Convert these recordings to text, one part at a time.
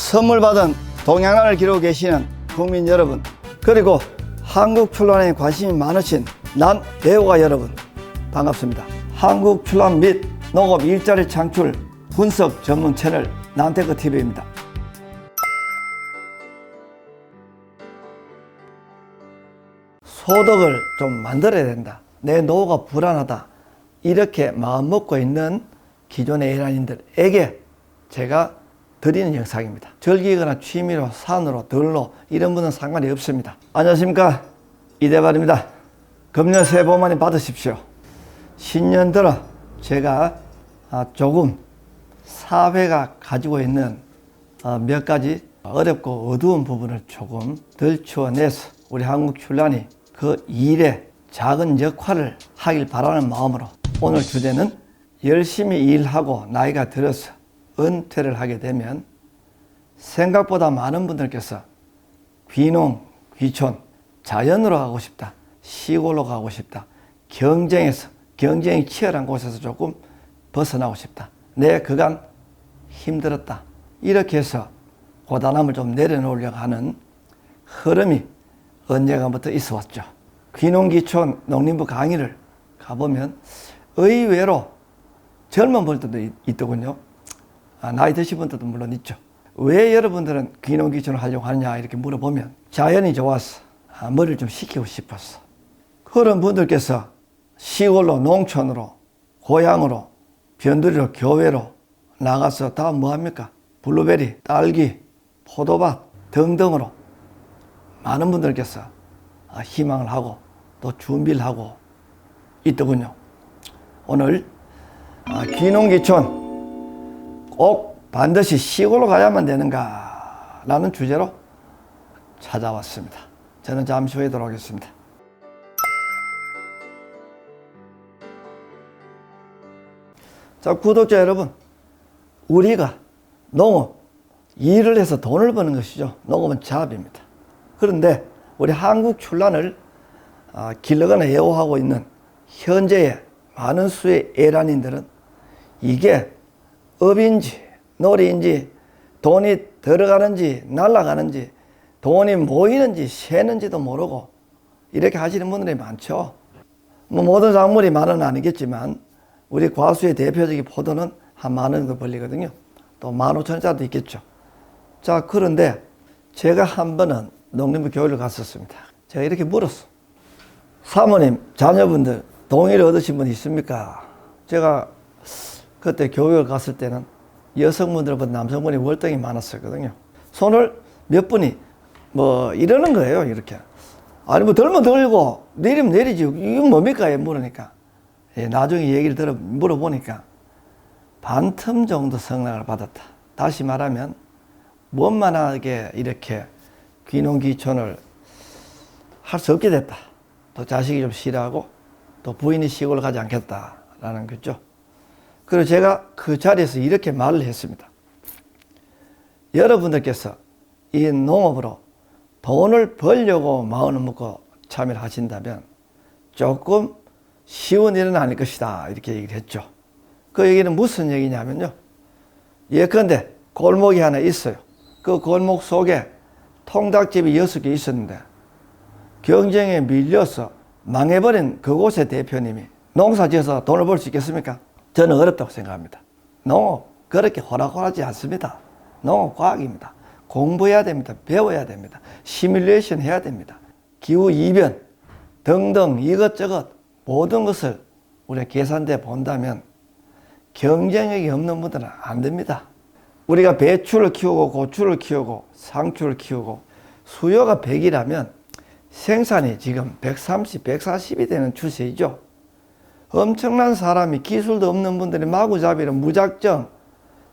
선물 받은 동양화를 기르고 계시는 국민 여러분, 그리고 한국 출란에 관심이 많으신 난 애호가 여러분, 반갑습니다. 한국 출란 및 농업 일자리 창출 분석 전문 채널 난테크TV입니다. 소득을 좀 만들어야 된다, 내 노후가 불안하다, 이렇게 마음먹고 있는 기존의 일반인들에게 제가 드리는 영상입니다. 즐기거나 취미로, 산으로, 들로 이런 분은 상관이 없습니다. 안녕하십니까, 이대발입니다. 금년 새해 복 많이 받으십시오. 신년 들어 제가 조금 사회가 가지고 있는 몇 가지 어렵고 어두운 부분을 조금 들추어내서 우리 한국 출란이 그 일에 작은 역할을 하길 바라는 마음으로, 오늘 주제는 열심히 일하고 나이가 들어서 은퇴를 하게 되면 생각보다 많은 분들께서 귀농, 귀촌, 자연으로 가고 싶다, 시골로 가고 싶다, 경쟁이 치열한 곳에서 조금 벗어나고 싶다, 내 그간 힘들었다, 이렇게 해서 고단함을 좀 내려놓으려고 하는 흐름이 언젠가부터 있어 왔죠. 귀농, 귀촌, 농림부 강의를 가보면 의외로 젊은 분들도 있더군요. 나이 드신 분들도 물론 있죠. 왜 여러분들은 귀농, 귀촌을 하려고 하느냐 이렇게 물어보면 자연이 좋아서, 머리를 좀 식히고 싶었어. 그런 분들께서 시골로, 농촌으로, 고향으로, 변두리로, 교외로 나가서 다 뭐합니까? 블루베리, 딸기, 포도밭 등등으로 많은 분들께서 희망을 하고 또 준비를 하고 있더군요. 오늘 귀농, 귀촌 꼭 반드시 시골로 가야만 되는가 라는 주제로 찾아왔습니다. 저는 잠시 후에 돌아오겠습니다. 자, 구독자 여러분, 우리가 농업, 일을 해서 돈을 버는 것이죠. 농업은 자업입니다. 그런데 우리 한국 출란을 길러거나 애호하고 있는 현재의 많은 수의 애란인들은 이게 업인지 놀이인지, 돈이 들어가는지 날아가는지, 돈이 모이는지 새는지도 모르고 이렇게 하시는 분들이 많죠. 모든 작물이 만원은 아니겠지만 우리 과수의 대표적인 포도는 한 만원 정도 벌리거든요. 또 15,000원짜리도 있겠죠. 자, 그런데 제가 한 번은 농림부 교육을 갔었습니다. 제가 이렇게 물었어. 사모님, 자녀분들 동의를 얻으신 분 있습니까? 제가 그때 교육을 갔을 때는 여성분들보다 남성분이 월등히 많았었거든요. 손을 몇 분이 이러는 거예요, 이렇게. 아니, 들면 들고 내리면 내리지, 이건 뭡니까? 물으니까. 나중에 얘기를 물어보니까 반틈 정도 성락을 받았다. 다시 말하면 원만하게 이렇게 귀농, 귀촌을 할 수 없게 됐다. 또 자식이 좀 싫어하고 또 부인이 시골을 가지 않겠다라는 거죠. 그리고 제가 그 자리에서 이렇게 말을 했습니다. 여러분들께서 이 농업으로 돈을 벌려고 마음을 먹고 참여를 하신다면 조금 쉬운 일은 아닐 것이다, 이렇게 얘기를 했죠. 그 얘기는 무슨 얘기냐면요, 예컨대 골목이 하나 있어요. 그 골목 속에 통닭집이 6개 있었는데 경쟁에 밀려서 망해버린 그곳의 대표님이 농사 지어서 돈을 벌 수 있겠습니까? 저는 어렵다고 생각합니다. 농업 그렇게 호락호락하지 않습니다. 농업 과학입니다. 공부해야 됩니다. 배워야 됩니다. 시뮬레이션 해야 됩니다. 기후이변 등등 이것저것 모든 것을 우리가 계산돼 본다면 경쟁력이 없는 분들은 안 됩니다. 우리가 배추를 키우고 고추를 키우고 상추를 키우고 수요가 100이라면 생산이 지금 130, 140이 되는 추세이죠. 엄청난 사람이, 기술도 없는 분들이 마구잡이로 무작정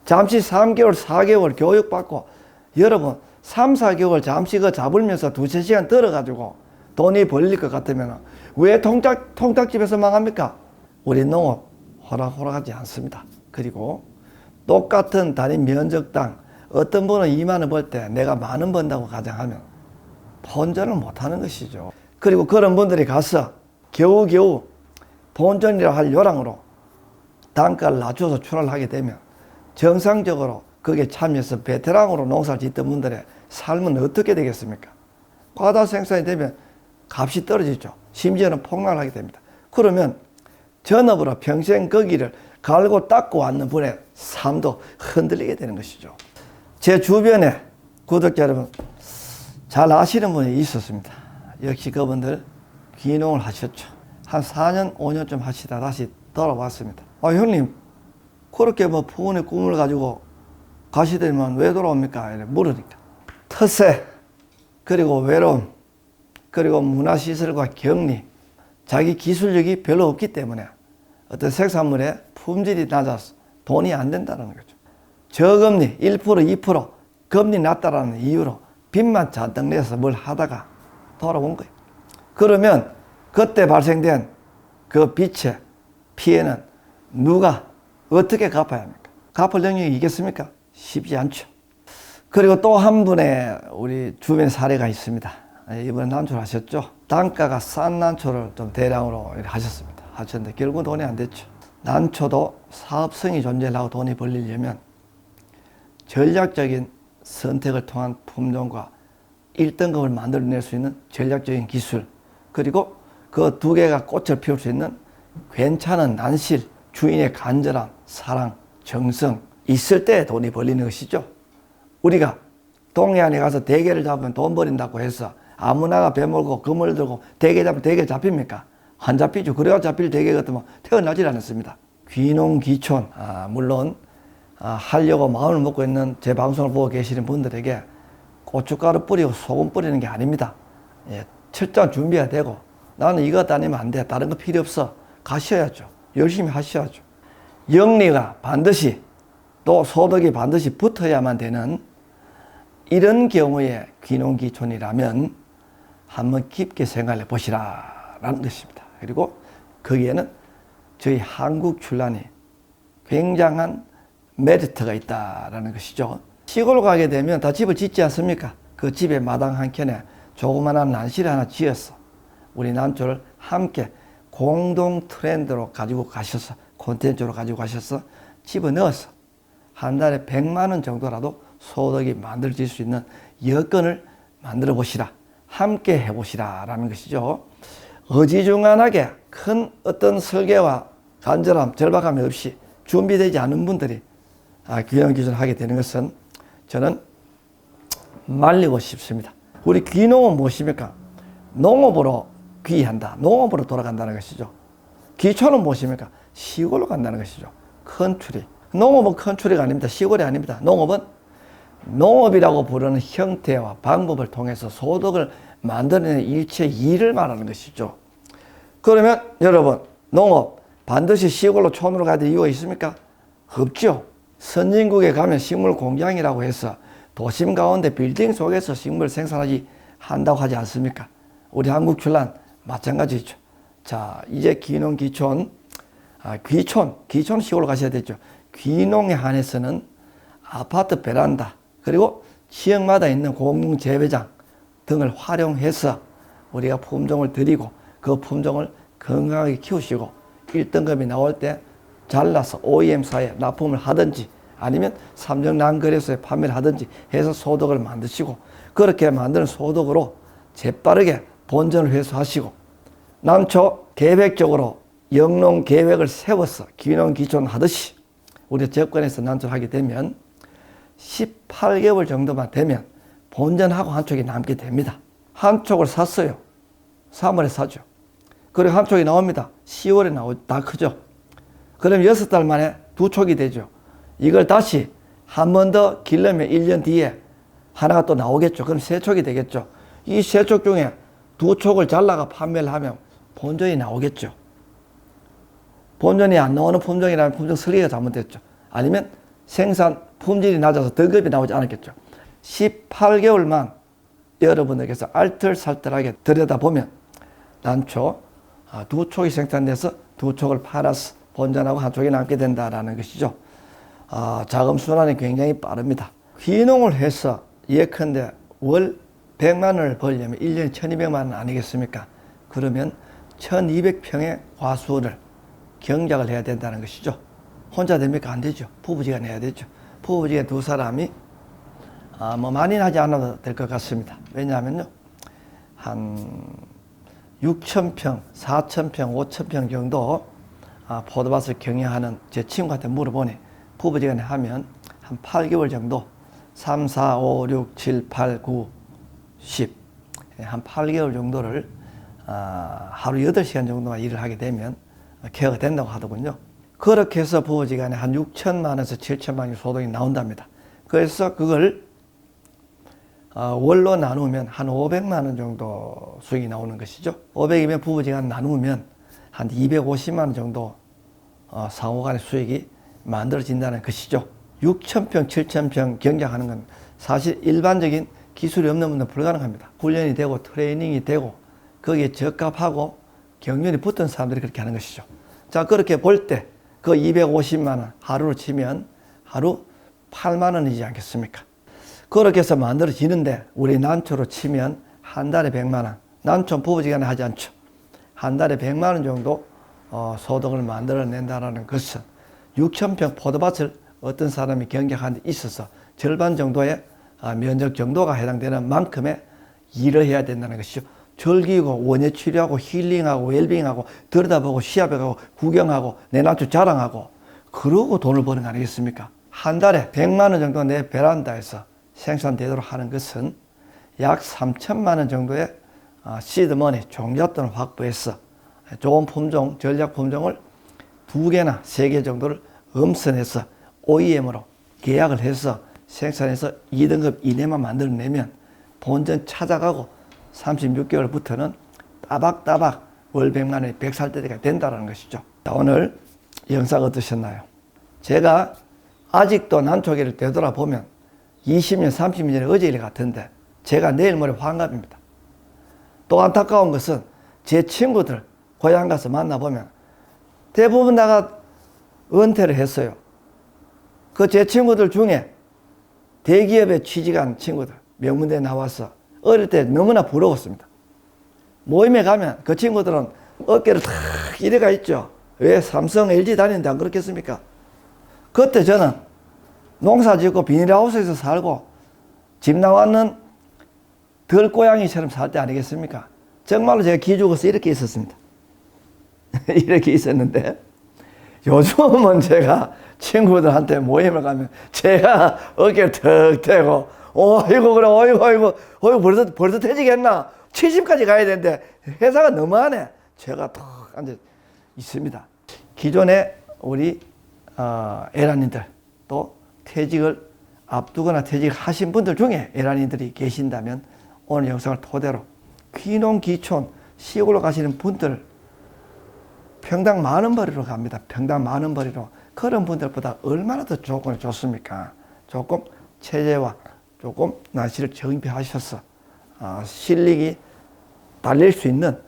잠시 3개월, 4개월 교육받고, 여러분 3, 4개월 잠시 잡으면서 2, 3시간 들어가지고 돈이 벌릴 것 같으면 왜 통닭집에서 망합니까? 우리 농업 호락호락하지 않습니다. 그리고 똑같은 단위 면적당 어떤 분은 2만 원 벌 때 내가 만 원 번다고 가정하면 본전을 못하는 것이죠. 그리고 그런 분들이 가서 겨우겨우 본전이라 할 요량으로 단가를 낮춰서 출하를 하게 되면 정상적으로 거기에 참여해서 베테랑으로 농사를 짓던 분들의 삶은 어떻게 되겠습니까? 과다 생산이 되면 값이 떨어지죠. 심지어는 폭락을 하게 됩니다. 그러면 전업으로 평생 거기를 갈고 닦고 왔는 분의 삶도 흔들리게 되는 것이죠. 제 주변에 구독자 여러분 잘 아시는 분이 있었습니다. 역시 그분들 귀농을 하셨죠. 한 4년, 5년쯤 하시다 다시 돌아왔습니다. 형님, 그렇게 뭐 부모의 꿈을 가지고 가시더니만 왜 돌아옵니까? 이렇게 물으니까. 텃세, 그리고 외로움, 그리고 문화시설과 격리, 자기 기술력이 별로 없기 때문에 어떤 생산물의 품질이 낮아서 돈이 안 된다는 거죠. 저금리 1%, 2% 금리 낮다라는 이유로 빚만 잔뜩 내서 뭘 하다가 돌아온 거예요. 그러면 그때 발생된 그 빚의 피해는 누가 어떻게 갚아야 합니까? 갚을 능력이 있겠습니까? 쉽지 않죠. 그리고 또 한 분의 우리 주변 사례가 있습니다. 이번에 난초를 하셨죠. 단가가 싼 난초를 좀 대량으로 하셨는데 결국은 돈이 안 됐죠. 난초도 사업성이 존재하고 돈이 벌리려면 전략적인 선택을 통한 품종과 1등급을 만들어낼 수 있는 전략적인 기술, 그리고 그 두 개가 꽃을 피울 수 있는 괜찮은 난실, 주인의 간절함, 사랑, 정성 있을 때 돈이 벌리는 것이죠. 우리가 동해안에 가서 대게를 잡으면 돈 벌인다고 해서 아무나가 배 몰고 그물 들고 대게 잡으면 대게 잡힙니까? 안 잡히죠. 그래야 잡힐 대게 같으면 태어나질 않았습니다. 귀농 귀촌, 물론 하려고 마음을 먹고 있는 제 방송을 보고 계시는 분들에게 고춧가루 뿌리고 소금 뿌리는 게 아닙니다. 철저한 준비가 되고 나는 이거 다니면 안 돼. 다른 거 필요 없어. 가셔야죠. 열심히 하셔야죠. 영리가 반드시 또 소득이 반드시 붙어야만 되는 이런 경우에 귀농귀촌이라면 한번 깊게 생각해 보시라라는 것입니다. 그리고 거기에는 저희 한국 출란이 굉장한 메리트가 있다라는 것이죠. 시골 가게 되면 다 집을 짓지 않습니까? 그 집의 마당 한켠에 조그만한 난실을 하나 지어서 우리 난초를 함께 공동 트렌드로 가지고 가셔서 콘텐츠로 가지고 가셔서 집어넣어서 한 달에 100만 원 정도라도 소득이 만들어질 수 있는 여건을 만들어 보시라. 함께 해보시라 라는 것이죠. 어지중간하게 큰 어떤 설계와 간절함, 절박함이 없이 준비되지 않은 분들이 귀농귀촌을 하게 되는 것은 저는 말리고 싶습니다. 우리 귀농은 무엇입니까? 농업으로 귀한다. 농업으로 돌아간다는 것이죠. 귀촌은 무엇입니까? 시골로 간다는 것이죠. 컨트리. 농업은 컨트리가 아닙니다. 시골이 아닙니다. 농업은 농업이라고 부르는 형태와 방법을 통해서 소득을 만들어내는 일체 일을 말하는 것이죠. 그러면 여러분, 농업 반드시 시골로 촌으로 가야 될 이유가 있습니까? 없죠. 선진국에 가면 식물 공장이라고 해서 도심 가운데 빌딩 속에서 식물을 생산하지 한다고 하지 않습니까? 우리 한국 출란 마찬가지죠. 자, 이제 귀농, 귀촌, 귀촌 시골로 가셔야 되죠. 귀농에 한해서는 아파트 베란다, 그리고 지역마다 있는 공동 재배장 등을 활용해서 우리가 품종을 드리고 그 품종을 건강하게 키우시고 1등급이 나올 때 잘라서 OEM사에 납품을 하든지 아니면 삼정난거래소에 판매를 하든지 해서 소득을 만드시고 그렇게 만드는 소득으로 재빠르게 본전을 회수하시고 난초 계획적으로 영농 계획을 세워서 귀농 귀촌 하듯이 우리 접근해서 난초를 하게 되면 18개월 정도만 되면 본전하고 한 촉이 남게 됩니다. 한 촉을 샀어요. 3월에 사죠. 그리고 한 촉이 나옵니다. 10월에 다 크죠. 그럼 6달 만에 두 촉이 되죠. 이걸 다시 한 번 더 길러면 1년 뒤에 하나가 또 나오겠죠. 그럼 세 촉이 되겠죠. 이 세 촉 중에 두 촉을 잘라가 판매를 하면 본전이 나오겠죠. 본전이 안 나오는 품종이라면 품종 설계가 잘못됐죠. 아니면 생산 품질이 낮아서 등급이 나오지 않았겠죠. 18개월만 여러분들께서 알뜰살뜰하게 들여다보면 난초 두 촉이 생산돼서 두 촉을 팔아서 본전하고 한 촉이 남게 된다는 것이죠. 자금 순환이 굉장히 빠릅니다. 귀농을 해서 예컨대 월 100만 원을 벌려면 1년에 1200만 원 아니겠습니까? 그러면 1200평의 과수원을 경작을 해야 된다는 것이죠. 혼자 됩니까? 안 되죠. 부부지간 해야 되죠. 부부지간 두 사람이 뭐 많이는 하지 않아도 될 것 같습니다. 왜냐하면요, 한 6,000평, 4,000평, 5,000평 정도 포도밭을 경영하는 제 친구한테 물어보니 부부지간에 하면 한 8개월 정도, 3, 4, 5, 6, 7, 8, 9, 10, 한 8개월 정도를 하루 8시간 정도만 일을 하게 되면 케어가 된다고 하더군요. 그렇게 해서 부부지간에 한 6천만 원에서 7천만 원의 소득이 나온답니다. 그래서 그걸 월로 나누면 한 500만 원 정도 수익이 나오는 것이죠. 500이면 부부지간 나누면 한 250만 원 정도 상호간의 수익이 만들어진다는 것이죠. 6,000평, 7,000평 경작하는 건 사실 일반적인 기술이 없는 분들은 불가능합니다. 훈련이 되고 트레이닝이 되고 거기에 적합하고 경륜이 붙은 사람들이 그렇게 하는 것이죠. 자, 그렇게 볼 때 그 250만 원 하루로 치면 하루 8만 원이지 않겠습니까? 그렇게 해서 만들어지는데 우리 난초로 치면 한 달에 100만 원. 난초 부부지간에 하지 않죠. 한 달에 100만 원 정도 소득을 만들어낸다는 것은 6,000평 포도밭을 어떤 사람이 경작하는 데 있어서 절반 정도의 면적 정도가 해당되는 만큼의 일을 해야 된다는 것이죠. 즐기고 원예 치료하고 힐링하고 웰빙하고 들여다보고 시합에 가고 구경하고 내 난초 자랑하고 그러고 돈을 버는 거 아니겠습니까? 한 달에 100만 원 정도 내 베란다에서 생산되도록 하는 것은 약 3천만 원 정도의 시드머니, 종잣돈을 확보해서 좋은 품종, 전략 품종을 2개나 3개 정도를 엄선해서 OEM으로 계약을 해서 생산해서 2등급 이내만 만들어내면 본전 찾아가고 36개월부터는 따박따박 월 100만 원이 100살 때가 된다는 것이죠. 자, 오늘 영상 어떠셨나요? 제가 아직도 난초기를 되돌아보면 20년, 30년 전에 어제 일 같은데 제가 내일 모레 환갑입니다. 또 안타까운 것은 제 친구들 고향 가서 만나보면 대부분 다가 은퇴를 했어요. 그 제 친구들 중에 대기업에 취직한 친구들 명문대에 나와서 어릴 때 너무나 부러웠습니다. 모임에 가면 그 친구들은 어깨를 탁 이래가 있죠. 왜 삼성, LG 다니는데 안 그렇겠습니까? 그때 저는 농사 짓고 비닐하우스에서 살고 집 나왔는 들고양이처럼 살 때 아니겠습니까? 정말로 제가 기죽어서 이렇게 있었습니다. 이렇게 있었는데 요즘은 제가 친구들한테 모임을 가면 제가 어깨를 턱 대고 어이구 그래 어이구 벌써 퇴직했나? 70까지 가야 되는데 회사가 너무하네. 제가 턱 앉아 있습니다. 기존에 우리 에란님들 또 퇴직을 앞두거나 퇴직을 하신 분들 중에 에란님들이 계신다면 오늘 영상을 토대로 귀농 귀촌 시골로 가시는 분들 평당 10,000원벌이로 갑니다. 평당 10,000원벌이로. 그런 분들보다 얼마나 더 조건이 좋습니까? 조금 체제와 조금 날씨를 정비하셔서 실력이 달릴 수 있는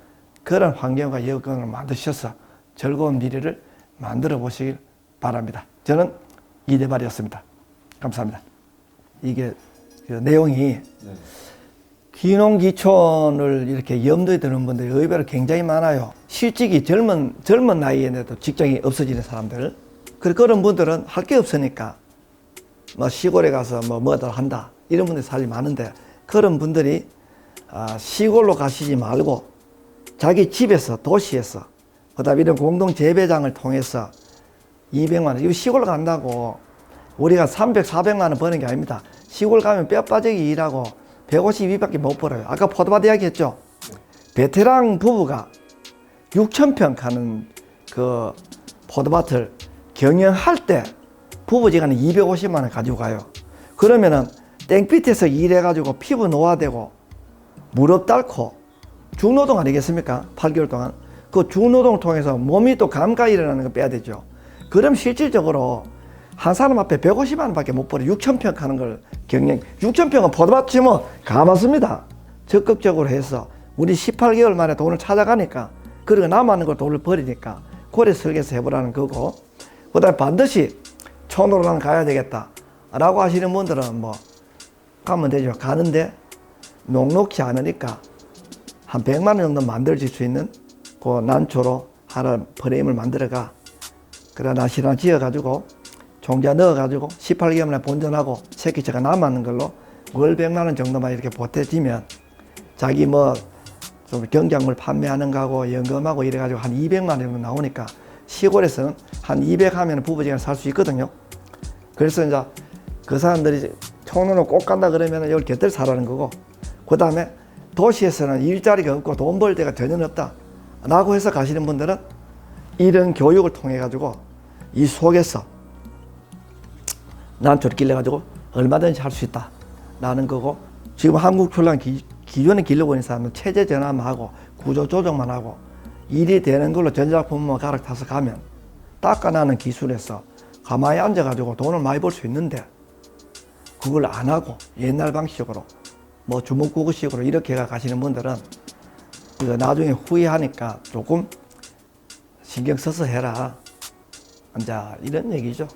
그런 환경과 여건을 만드셔서 즐거운 미래를 만들어 보시길 바랍니다. 저는 이대발이었습니다. 감사합니다. 이게 내용이 귀농귀촌을 이렇게 염두에 두는 분들이 의외로 굉장히 많아요. 실직이 젊은 나이에도 직장이 없어지는 사람들. 그런 분들은 할 게 없으니까 뭐 시골에 가서 뭐들 한다. 이런 분들이 사실 많은데 그런 분들이 시골로 가시지 말고 자기 집에서 도시에서 그다음에 이런 공동 재배장을 통해서 200만 원, 이거 시골 간다고 우리가 300, 400만 원 버는 게 아닙니다. 시골 가면 뼈 빠지게 일하고 152밖에 못 벌어요. 아까 포도밭 이야기했죠. 베테랑 부부가 6,000평 가는 그 포도밭을 경영할 때 부부지간에 250만 원 가지고 가요. 그러면은 땡빛에서 일해가지고 피부 노화되고 무릎 닳고 중노동 아니겠습니까? 8개월 동안. 그 중노동을 통해서 몸이 또 감가 일어나는 거 빼야 되죠. 그럼 실질적으로 한 사람 앞에 150만 원밖에 못 벌어. 6,000평 가는 걸 경영. 6,000평은 포도밭 치면 가만습니다. 적극적으로 해서 우리 18개월 만에 돈을 찾아가니까 그리고 남아있는 걸 돈을 버리니까 고래 설계해서 해보라는 거고, 그 다음에 반드시 촌으로 난 가야 되겠다 라고 하시는 분들은 뭐 가면 되죠. 가는데 녹록지 않으니까 한 100만 원 정도 만들어질 수 있는 그 난초로 하나 프레임을 만들어가. 그러나 시랑 지어가지고 종자 넣어가지고 18개월 만에 본전하고 새끼채가 남았는 걸로 월 100만 원 정도만 이렇게 보태지면 자기 뭐 좀 경작물 판매하는 거하고 연금하고 이래가지고 한 200만 원 정도 나오니까 시골에서는 한 200 하면 부부지간 살 수 있거든요. 그래서 이제 그 사람들이 총론을 꼭 간다 그러면 여기 곁들 사라는 거고, 그 다음에 도시에서는 일자리가 없고 돈 벌 데가 전혀 없다 라고 해서 가시는 분들은 이런 교육을 통해 가지고 이 속에서 난초를 길러가지고 얼마든지 할 수 있다 라는 거고, 지금 한국 출란 기존에 길러고 있는 사람은 체제 전환만 하고 구조 조정만 하고 일이 되는 걸로 전자제품만 갈아타서 가면 닦아나는 기술에서 가만히 앉아가지고 돈을 많이 벌 수 있는데, 그걸 안 하고 옛날 방식으로 뭐 주먹구구식으로 이렇게 가시는 분들은 이거 나중에 후회하니까 조금 신경 써서 해라. 이제 이런 얘기죠.